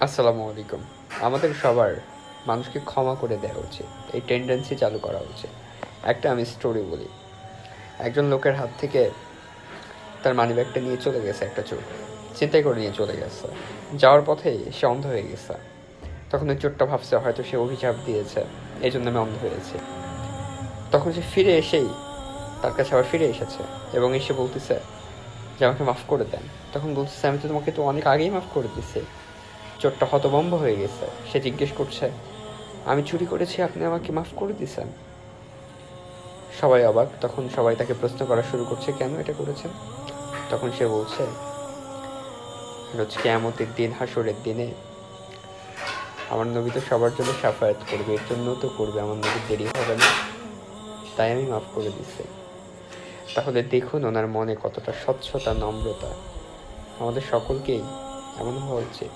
আসসালামু আলাইকুম। আমাদের সবার মানুষকে ক্ষমা করে দেওয়া উচিত, এই টেন্ডেন্সি চালু করা উচিত। একটা আমি স্টোরি বলি। একজন লোকের হাত থেকে তার মানিব্যাগটা নিয়ে চলে গেছে একটা চোর, ছিনতাই করে নিয়ে চলে গেছে। যাওয়ার পথে সে অন্ধ হয়ে গেছে। তখন ওই চোরটা ভাবছে হয়তো সে অভিশাপ দিয়েছে, এই জন্য আমি অন্ধ হয়েছি। তখন সে ফিরে এসেই তার কাছে আবার ফিরে এসেছে এবং এসে বলতেছে যে আমাকে মাফ করে দেন। তখন বলতেছে আমি তো তোমাকে তো অনেক আগেই মাফ করে দিছি। চোরটা হতভম্ব হয়ে গেছে। সে জিজ্ঞেস করছে আমি চুরি করেছি, আপনি আমাকে মাফ করে দিছেন? সবাই অবাক। তখন সবাই তাকে প্রশ্ন করা শুরু করছে কেন এটা করেছেন। তখন সে বলছে রোজ কিয়ামতের দিন, হাসরের দিনে আমার নবী তো সবার জন্য শাফায়াত করবে, এর জন্য তো করবে, আমার নবীর দেরি হবে না, তাই আমি মাফ করে দিচ্ছি। তাহলে দেখুন ওনার মনে কতটা স্বচ্ছতা, নম্রতা। আমাদের সকলকেই এমন হওয়া উচিত।